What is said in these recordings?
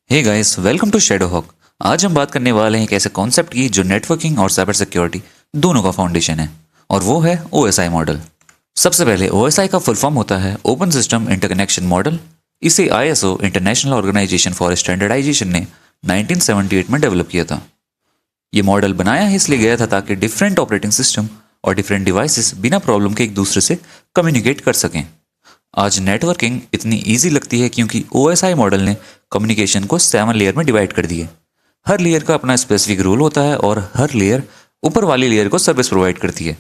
Hey guys, welcome to Shadowhawk. आज हम बात करने वाले हैं एक ऐसे कॉन्सेप्ट की जो नेटवर्किंग और साइबर सिक्योरिटी दोनों का फाउंडेशन है, और वो है ओएसआई मॉडल। सबसे पहले ओएसआई का फुल फॉर्म होता है ओपन सिस्टम इंटरकनेक्शन मॉडल। इसे ISO international organisation for standardisation ने 1978 में डेवलप किया था। ये मॉडल बनाया ही इसलिए गया था ताकि डिफरेंट ऑपरेटिंग सिस्टम और डिफरेंट डिवाइसेस बिना प्रॉब्लम के एक दूसरे से कम्युनिकेट कर सकें। आज नेटवर्किंग इतनी इजी लगती है क्योंकि ओएसआई मॉडल ने कम्युनिकेशन को 7 लेयर में डिवाइड कर दिए। हर लेयर का अपना स्पेसिफिक रूल होता है और हर लेयर ऊपर वाली लेयर को सर्विस प्रोवाइड करती है।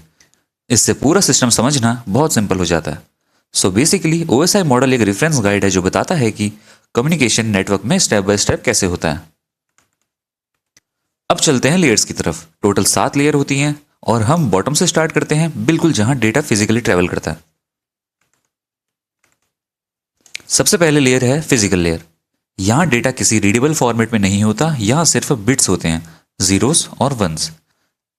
इससे पूरा सिस्टम समझना बहुत सिंपल हो जाता है। सो बेसिकली ओएसआई मॉडल एक रेफरेंस गाइड है जो बताता है कि कम्युनिकेशन नेटवर्क में स्टेप बाय स्टेप कैसे होता है। अब चलते हैं लेयर्स की तरफ। टोटल 7 लेयर होती हैं और हम बॉटम से स्टार्ट करते हैं, बिल्कुल जहां डेटा फिजिकली ट्रेवल करता है। सबसे पहले लेयर है फिजिकल लेयर। यहाँ डेटा किसी रीडेबल फॉर्मेट में नहीं होता, यहाँ सिर्फ बिट्स होते हैं, जीरोस और वंस।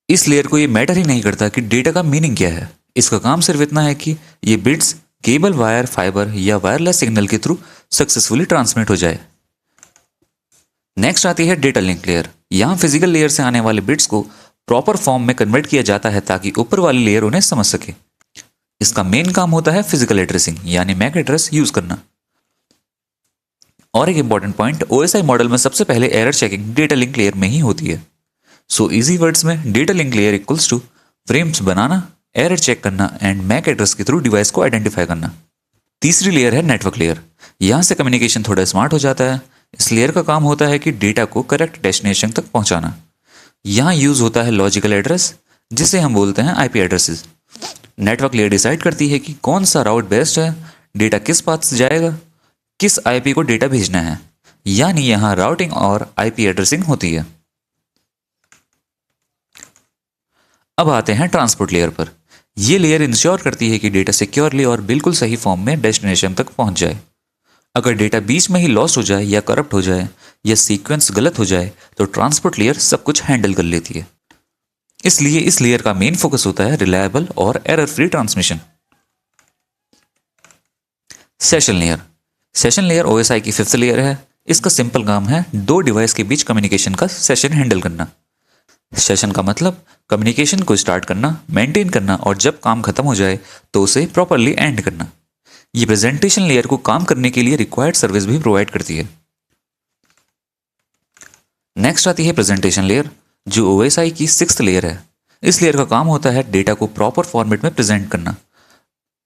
इस लेयर को ये मैटर ही नहीं करता कि डेटा का मीनिंग क्या है। इसका काम सिर्फ इतना है कि ये बिट्स केबल, वायर, फाइबर या वायरलेस सिग्नल के थ्रू सक्सेसफुली ट्रांसमिट हो जाए। नेक्स्ट आती है डेटा लिंक लेयर। यहाँ फिजिकल लेयर से आने वाले बिट्स को प्रॉपर फॉर्म में कन्वर्ट किया जाता है ताकि ऊपर वाली लेयर उन्हें समझ सके। इसका मेन काम होता है फिजिकल एड्रेसिंग यानी मैक एड्रेस यूज करना। और एक इंपॉर्टेंट पॉइंट, ओएसआई मॉडल में सबसे पहले error checking data link layer में ही होती है। सो इजी वर्ड्स में data link layer equals to frames बनाना, एरर चेक करना एंड मैक एड्रेस के थ्रू डिवाइस को आइडेंटिफाई करना। तीसरी लेयर है नेटवर्क लेयर। यहाँ से कम्युनिकेशन थोड़ा स्मार्ट हो जाता है। इस लेयर का काम होता है कि डेटा को करेक्ट डेस्टिनेशन तक पहुंचाना। यहाँ यूज होता है लॉजिकल एड्रेस, जिसे हम बोलते हैं IP addresses. Network layer decide करती है कि कौन सा राउट बेस्ट है, डेटा किस पाथ से जाएगा, किस आईपी को डेटा भेजना है। यानी यहां राउटिंग और आईपी एड्रेसिंग होती है। अब आते हैं ट्रांसपोर्ट लेयर पर। यह लेयर इंश्योर करती है कि डेटा सिक्योरली और बिल्कुल सही फॉर्म में डेस्टिनेशन तक पहुंच जाए। अगर डेटा बीच में ही लॉस्ट हो जाए या करप्ट हो जाए या सीक्वेंस गलत हो जाए तो ट्रांसपोर्ट लेयर सब कुछ हैंडल कर लेती है। इसलिए इस लेयर का मेन फोकस होता है रिलायबल और error free transmission. Session layer. Session layer OSI की 5th लेयर है। इसका सिंपल काम है दो डिवाइस के बीच कम्युनिकेशन का सेशन हैंडल करना। सेशन का मतलब कम्युनिकेशन को स्टार्ट करना, मेंटेन करना और जब काम खत्म हो जाए तो उसे प्रॉपरली एंड करना। ये प्रेजेंटेशन लेयर को काम करने के लिए रिक्वायर्ड सर्विस भी प्रोवाइड करती है। नेक्स्ट आती है प्रेजेंटेशन लेयर, जो ओएसआई की 6th लेयर है। इस लेयर का काम होता है डेटा को प्रॉपर फॉर्मेट में प्रेजेंट करना।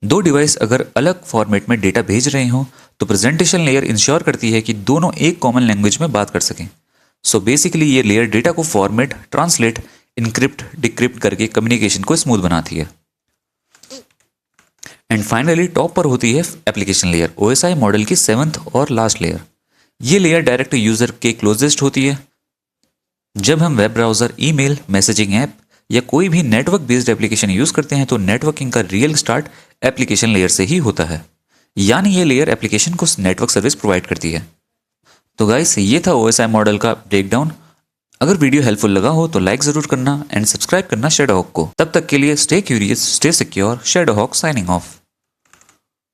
दो डिवाइस अगर अलग फॉर्मेट में डेटा भेज रहे हो तो प्रेजेंटेशन लेयर इंश्योर करती है कि दोनों एक कॉमन लैंग्वेज में बात कर सकें। सो बेसिकली ये लेयर डेटा को फॉर्मेट, ट्रांसलेट, इनक्रिप्ट, डिक्रिप्ट करके कम्युनिकेशन को स्मूथ बनाती है। एंड फाइनली टॉप पर होती है एप्लीकेशन लेयर, ओएसआई मॉडल की 7th और लास्ट लेयर। ये लेयर डायरेक्ट यूजर के क्लोजेस्ट होती है। जब हम web browser, email, messaging app या कोई भी नेटवर्क बेस्ड एप्लीकेशन यूज करते हैं तो नेटवर्किंग का रियल स्टार्ट एप्लीकेशन लेयर से ही होता है। यानी ये लेयर एप्लीकेशन को नेटवर्क सर्विस प्रोवाइड करती है। तो गाइस, ये था ओएसआई मॉडल का ब्रेकडाउन। अगर वीडियो हेल्पफुल लगा हो तो लाइक जरूर करना एंड सब्सक्राइब करना शैडोहॉक को। तब तक के लिए stay curious, stay secure. Shadowhawk signing of.